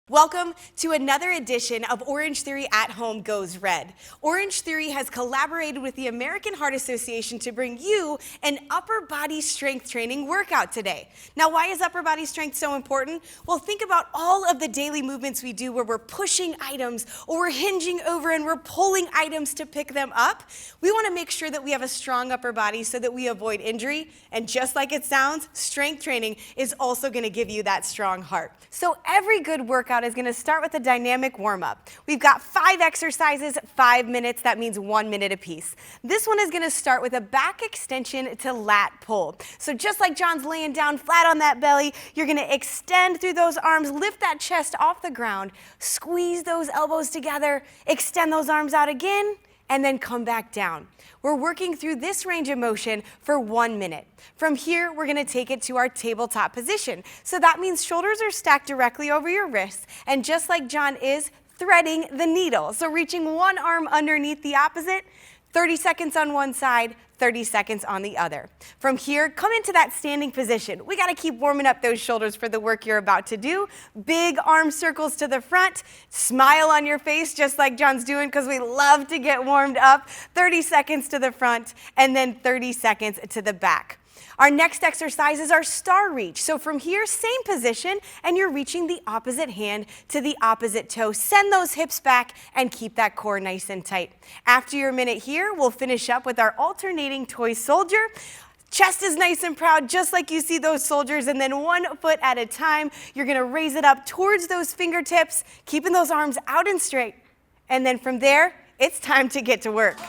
Welcome to another edition of Orangetheory at Home Goes Red. Orangetheory has collaborated with the American Heart Association to bring you an upper body strength training workout today. Now, why is upper body strength so important? Well, think about all of the daily movements we do where we're pushing items or we're hinging over and we're pulling items to pick them up. We want to make sure that we have a strong upper body so that we avoid injury. And just like it sounds, strength training is also going to give you that strong heart. So every good workout is going to start with a dynamic warm-up. We've got 5 exercises, 5 minutes. That means 1 minute apiece. This one is going to start with a back extension to lat pull. So just like John's laying down flat on that belly, you're going to extend through those arms, lift that chest off the ground, squeeze those elbows together, extend those arms out again, and then come back down. We're working through this range of motion for 1 minute. From here, we're gonna take it to our tabletop position. So that means shoulders are stacked directly over your wrists, and just like John is, threading the needle. So reaching one arm underneath the opposite, 30 seconds on one side, 30 seconds on the other. From here, come into that standing position. We gotta keep warming up those shoulders for the work you're about to do. Big arm circles to the front, smile on your face just like John's doing because we love to get warmed up. 30 seconds to the front and then 30 seconds to the back. Our next exercise is our star reach. So from here, same position, and you're reaching the opposite hand to the opposite toe. Send those hips back and keep that core nice and tight. After your minute here, we'll finish up with our alternating toy soldier. Chest is nice and proud, just like you see those soldiers, and then 1 foot at a time, you're gonna raise it up towards those fingertips, keeping those arms out and straight. And then from there, it's time to get to work.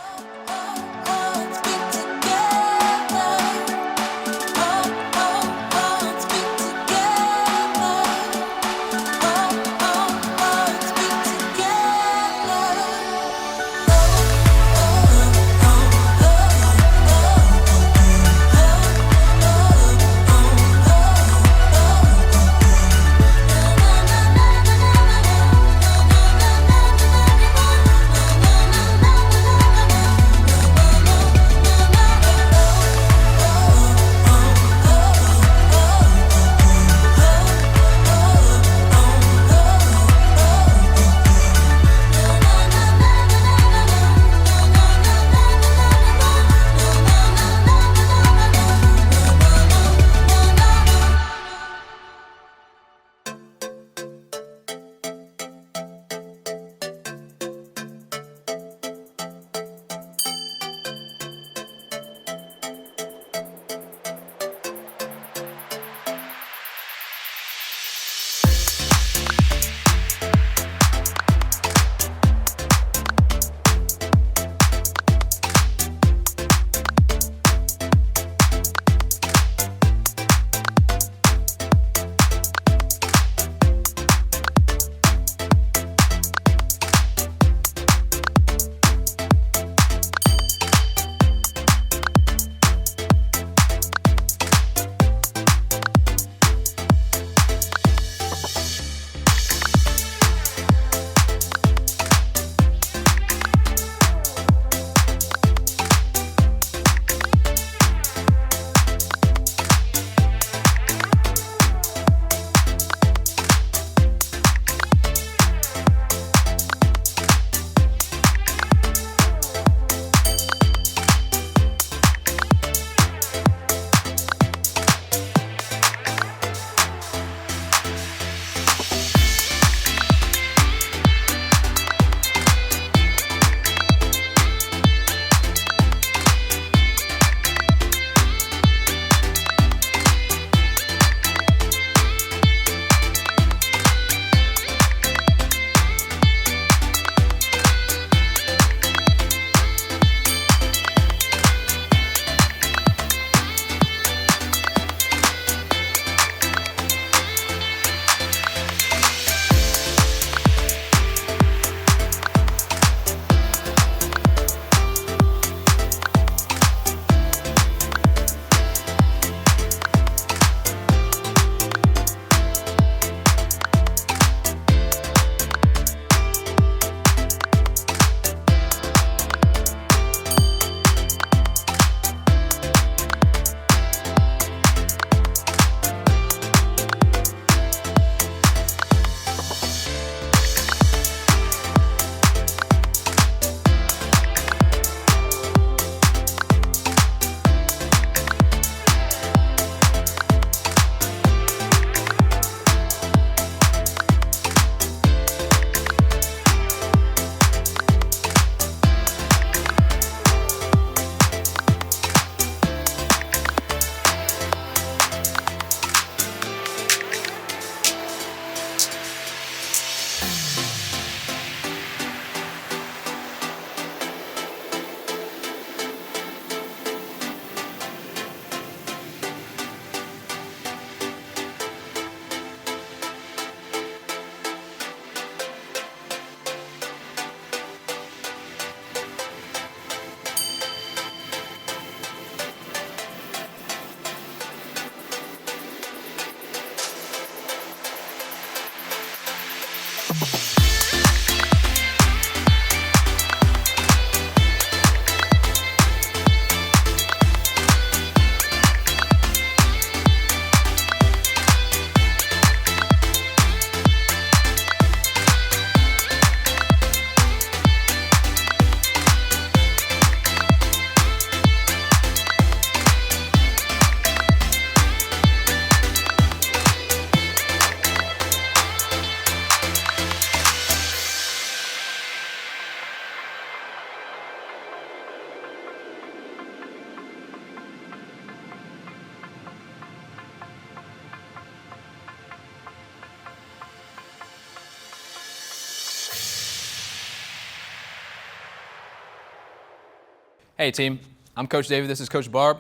Hey team, I'm Coach David, this is Coach Barb.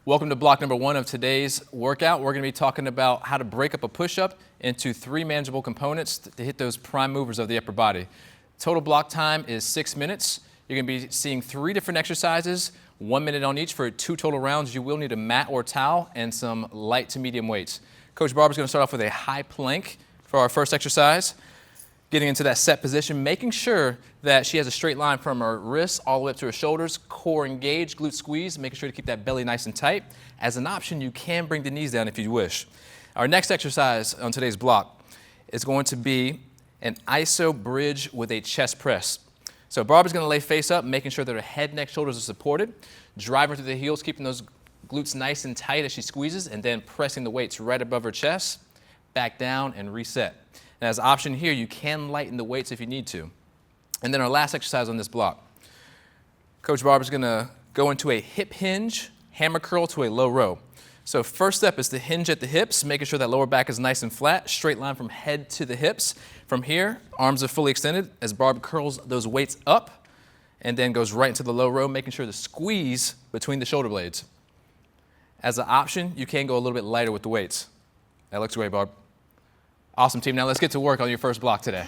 Welcome to block number 1 of today's workout. We're going to be talking about how to break up a push-up into 3 manageable components to hit those prime movers of the upper body. Total block time is 6 minutes. You're going to be seeing 3 different exercises, 1 minute on each for 2 total rounds. You will need a mat or towel and some light to medium weights. Coach Barb is going to start off with a high plank for our first exercise. Getting into that set position, making sure that she has a straight line from her wrists all the way up to her shoulders, core engaged, glute squeeze, making sure to keep that belly nice and tight. As an option, you can bring the knees down if you wish. Our next exercise on today's block is going to be an iso bridge with a chest press. So Barb is going to lay face up, making sure that her head, neck, shoulders are supported, driving through the heels, keeping those glutes nice and tight as she squeezes, and then pressing the weights right above her chest, back down and reset. And as an option here, you can lighten the weights if you need to. And then our last exercise on this block, Coach Barb is going to go into a hip hinge, hammer curl to a low row. So first step is to hinge at the hips, making sure that lower back is nice and flat, straight line from head to the hips. From here, arms are fully extended as Barb curls those weights up and then goes right into the low row, making sure to squeeze between the shoulder blades. As an option, you can go a little bit lighter with the weights. That looks great, Barb. Awesome, team. Now let's get to work on your first block today.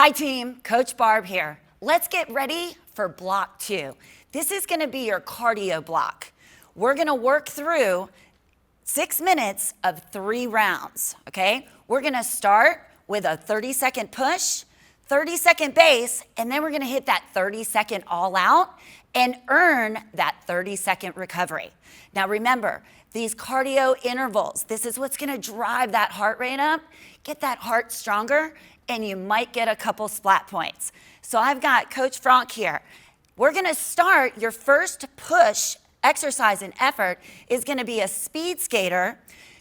Hi team, Coach Barb here. Let's get ready for block 2. This is gonna be your cardio block. We're gonna work through 6 minutes of 3 rounds, okay? We're gonna start with a 30-second push, 30-second base, and then we're gonna hit that 30-second all out and earn that 30-second recovery. Now remember, these cardio intervals, this is what's gonna drive that heart rate up, get that heart stronger, and you might get a couple splat points. So I've got Coach Franck here. We're gonna start, your first push exercise and effort is gonna be a speed skater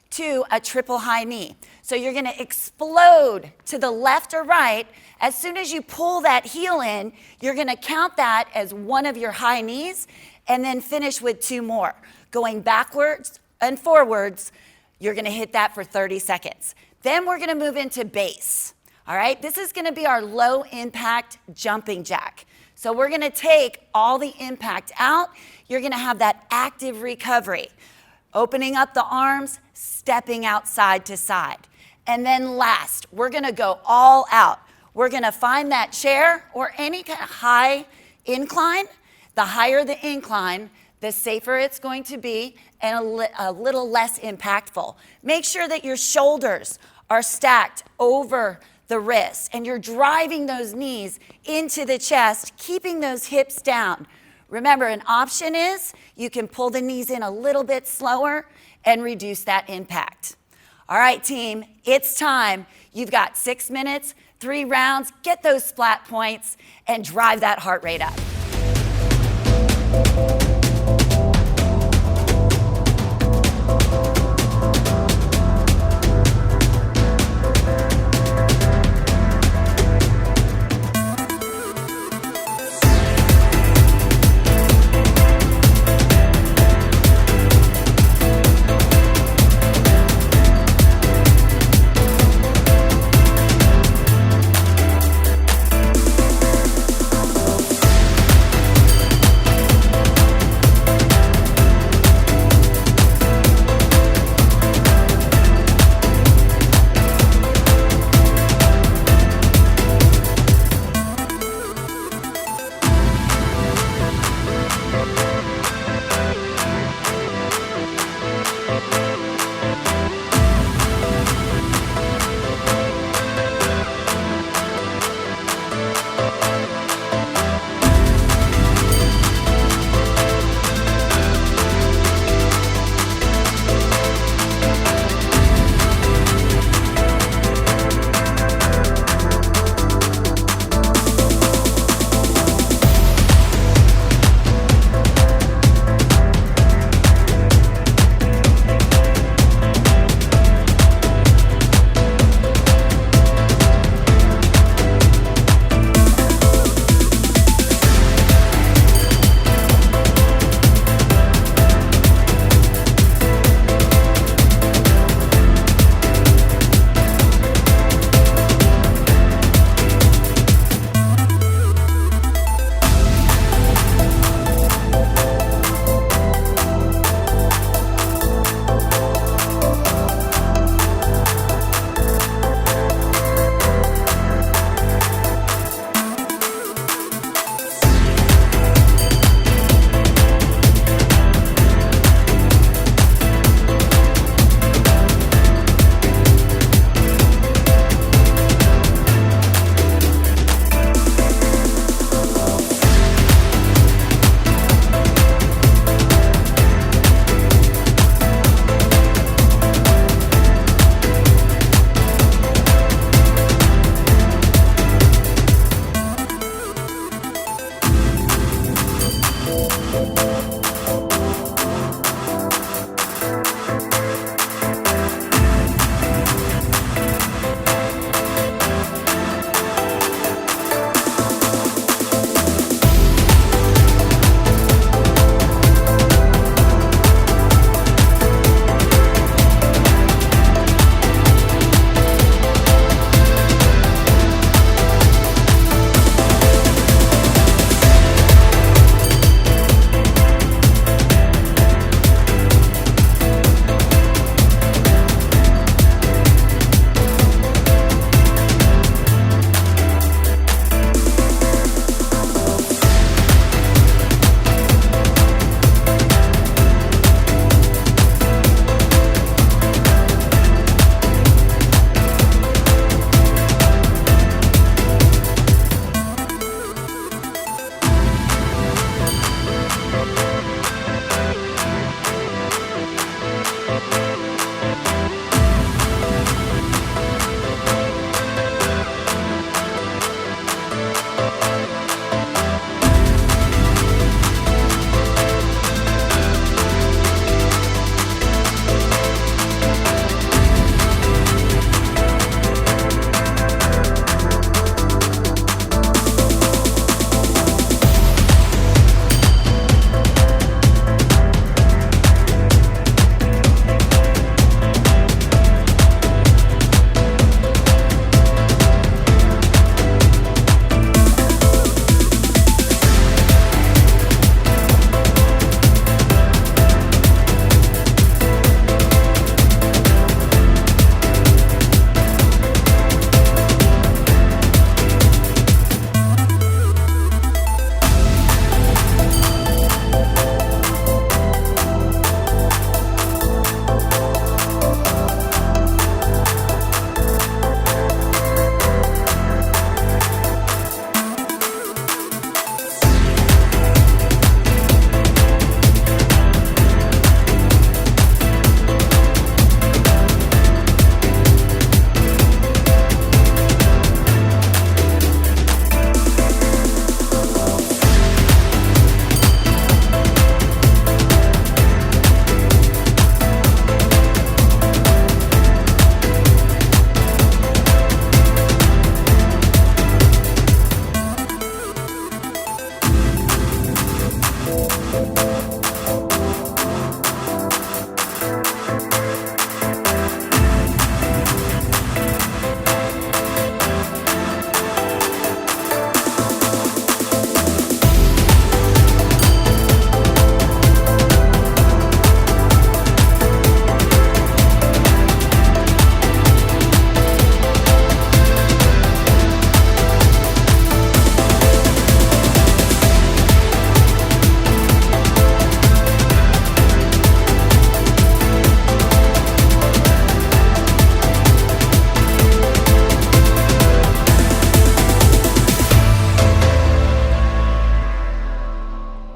to a triple high knee. So you're gonna explode to the left or right. As soon as you pull that heel in, you're gonna count that as one of your high knees and then finish with 2 more. Going backwards and forwards, you're gonna hit that for 30 seconds. Then we're gonna move into base. All right, this is gonna be our low impact jumping jack. So we're gonna take all the impact out. You're gonna have that active recovery. Opening up the arms, stepping out side to side. And then last, we're gonna go all out. We're gonna find that chair or any kind of high incline. The higher the incline, the safer it's going to be and a little less impactful. Make sure that your shoulders are stacked over the wrists and you're driving those knees into the chest, keeping those hips down. Remember, an option is you can pull the knees in a little bit slower and reduce that impact. All right, team, it's time. You've got 6 minutes, 3 rounds, get those splat points and drive that heart rate up.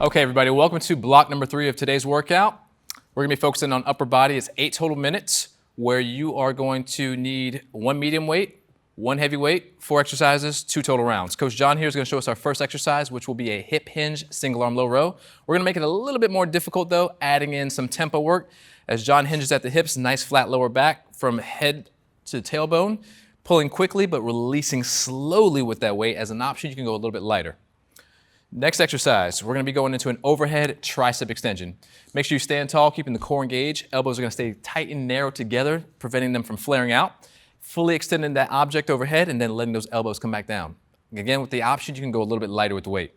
Okay, everybody, welcome to block number 3 of today's workout. We're gonna be focusing on upper body. It's 8 total minutes where you are going to need 1 medium weight, 1 heavy weight, 4 exercises, 2 total rounds. Coach John here is gonna show us our first exercise, which will be a hip hinge single arm low row. We're gonna make it a little bit more difficult though, adding in some tempo work. As John hinges at the hips, nice flat lower back from head to tailbone, pulling quickly but releasing slowly with that weight. As an option, you can go a little bit lighter. Next exercise, we're gonna be going into an overhead tricep extension. Make sure you stand tall, keeping the core engaged. Elbows are gonna stay tight and narrow together, preventing them from flaring out. Fully extending that object overhead and then letting those elbows come back down. Again, with the option, you can go a little bit lighter with the weight.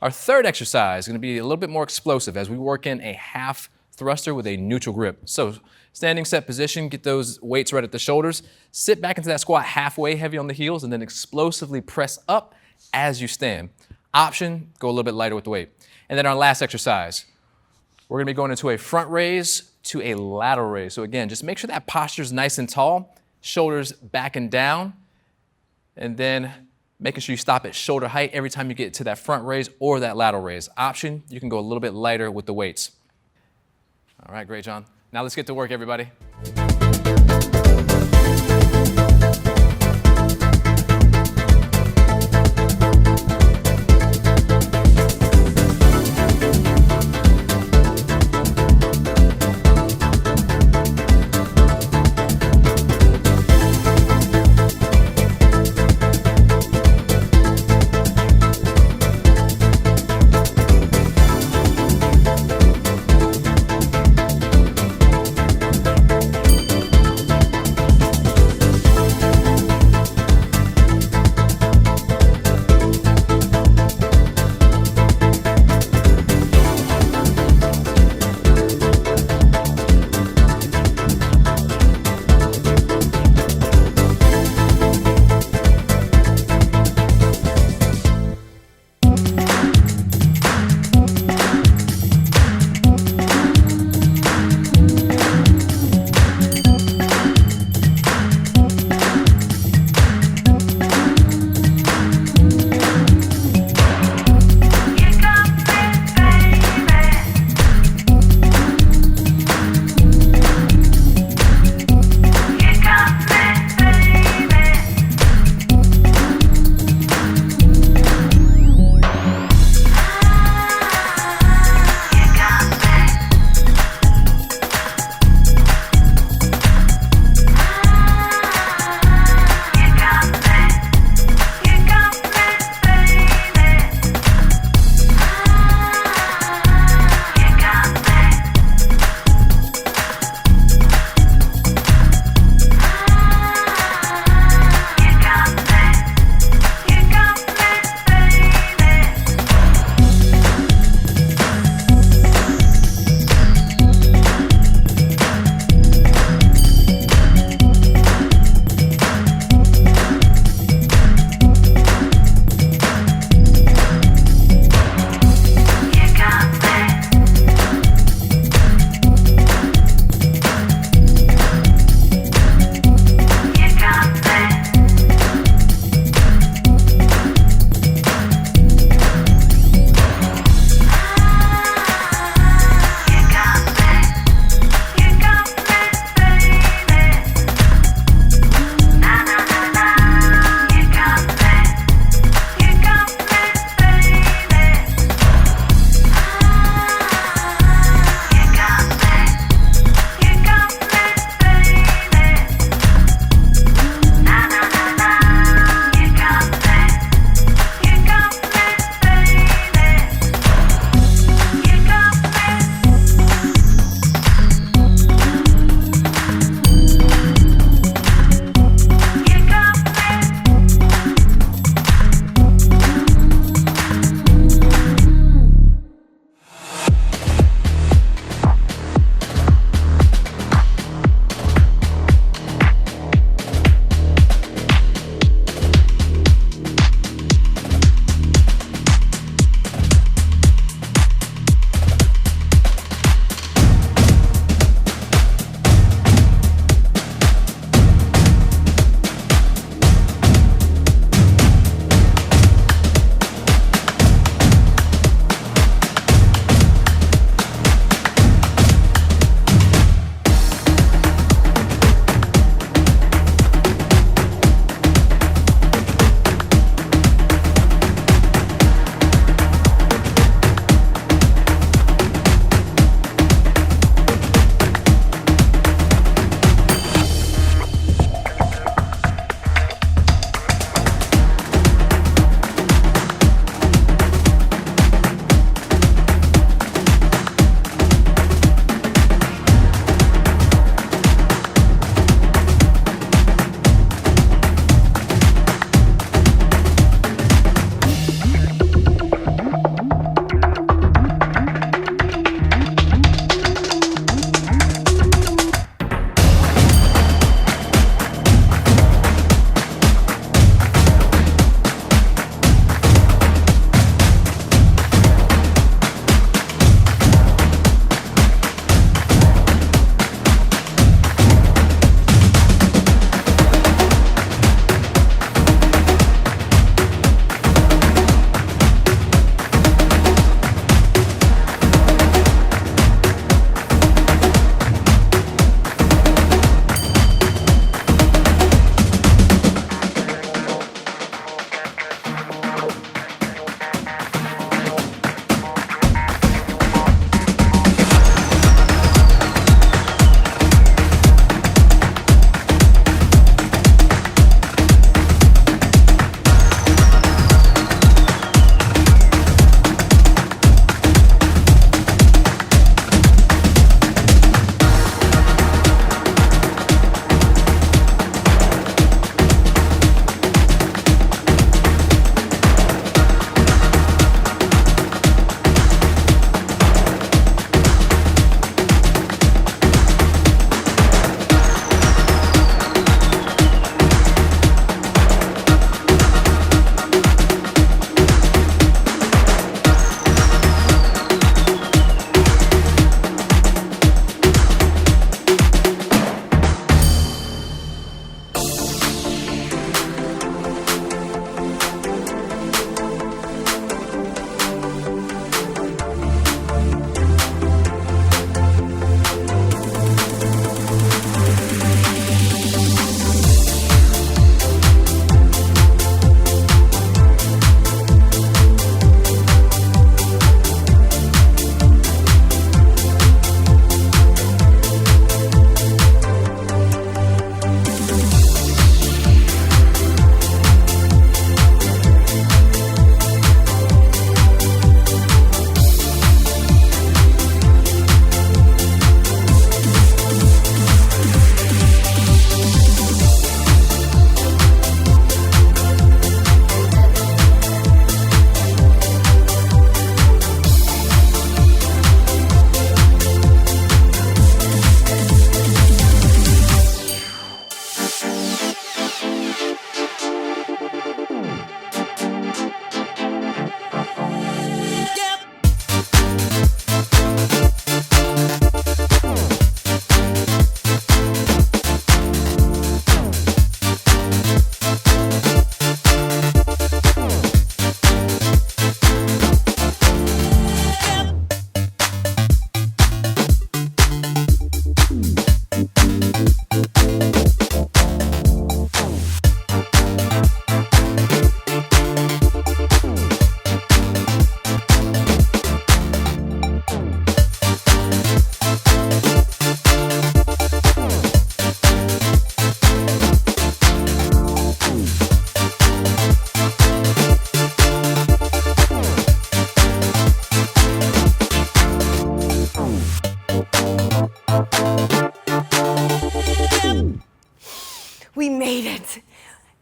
Our third exercise is gonna be a little bit more explosive as we work in a half thruster with a neutral grip. So standing set position, get those weights right at the shoulders, sit back into that squat halfway, heavy on the heels, and then explosively press up as you stand. Option, go a little bit lighter with the weight. And then our last exercise, we're gonna be going into a front raise to a lateral raise. So again, just make sure that posture is nice and tall, shoulders back and down, and then making sure you stop at shoulder height every time you get to that front raise or that lateral raise. Option, you can go a little bit lighter with the weights. All right, great, John. Now let's get to work, everybody.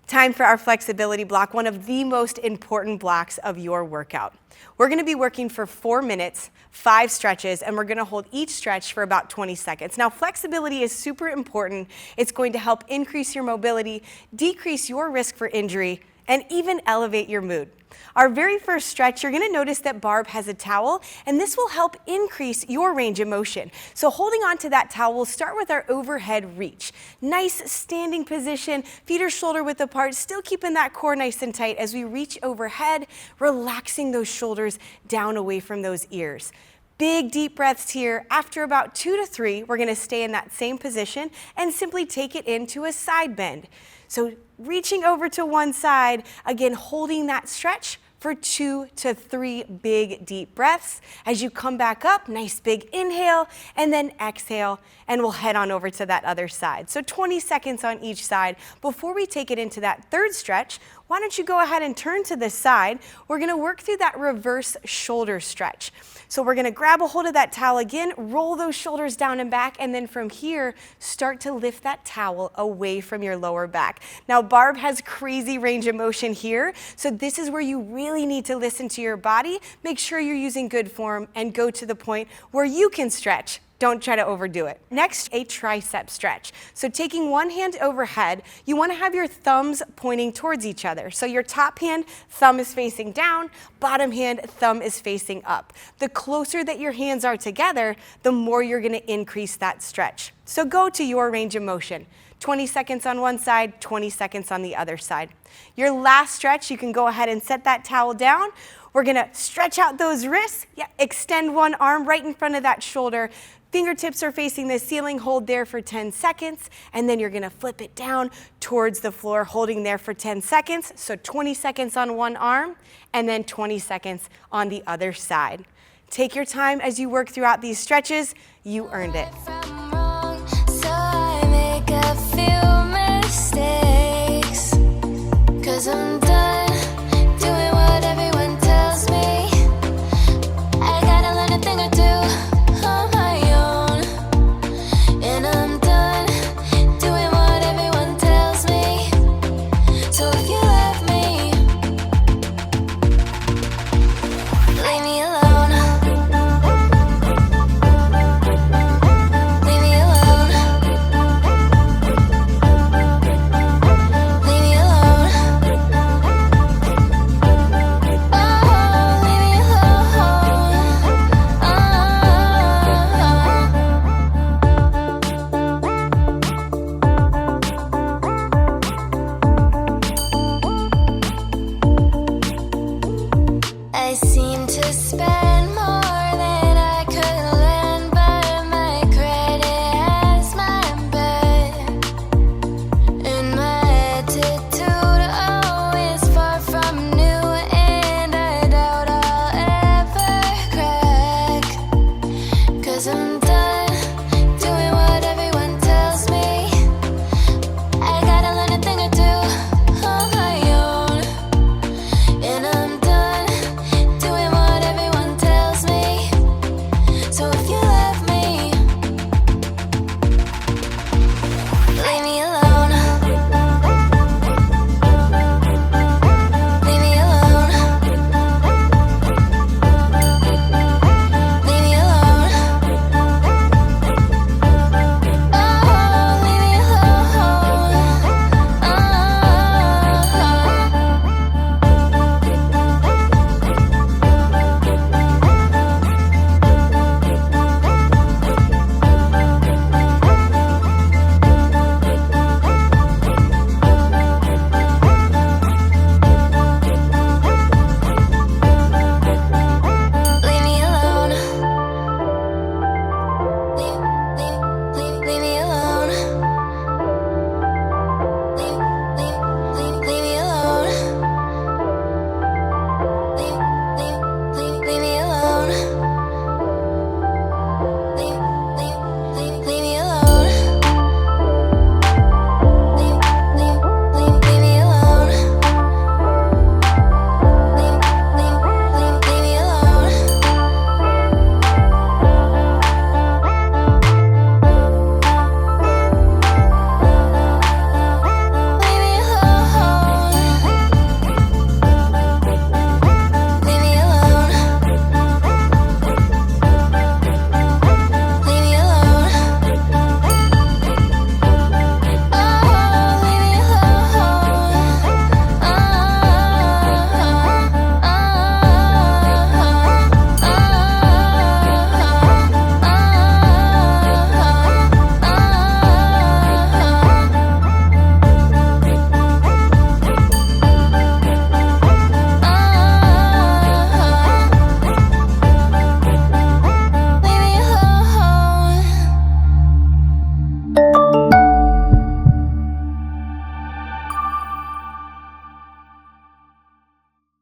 Time for our flexibility block, one of the most important blocks of your workout. We're going to be working for 4 minutes, 5 stretches, and we're going to hold each stretch for about 20 seconds. Now, flexibility is super important. It's going to help increase your mobility, decrease your risk for injury, and even elevate your mood. Our very first stretch, you're going to notice that Barb has a towel, and this will help increase your range of motion. So holding on to that towel, we'll start with our overhead reach. Nice standing position, feet are shoulder width apart, still keeping that core nice and tight as we reach overhead, relaxing those shoulders down away from those ears. Big deep breaths here. After about 2 to 3, we're going to stay in that same position and simply take it into a side bend. So reaching over to one side, again holding that stretch for 2 to 3 big deep breaths. As you come back up, nice big inhale and then exhale, and we'll head on over to that other side. So 20 seconds on each side. Before we take it into that third stretch, why don't you go ahead and turn to the side. We're going to work through that reverse shoulder stretch. So we're going to grab a hold of that towel again, roll those shoulders down and back, and then from here, start to lift that towel away from your lower back. Now, Barb has crazy range of motion here, so this is where you really need to listen to your body. Make sure you're using good form and go to the point where you can stretch. Don't try to overdo it. Next, a tricep stretch. So taking one hand overhead, you want to have your thumbs pointing towards each other. So your top hand, thumb is facing down, bottom hand, thumb is facing up. The closer that your hands are together, the more you're going to increase that stretch. So go to your range of motion. 20 seconds on one side, 20 seconds on the other side. Your last stretch, you can go ahead and set that towel down. We're going to stretch out those wrists, extend one arm right in front of that shoulder. Fingertips are facing the ceiling, hold there for 10 seconds, and then you're gonna flip it down towards the floor, holding there for 10 seconds. So 20 seconds on one arm, and then 20 seconds on the other side. Take your time as you work throughout these stretches. You earned it.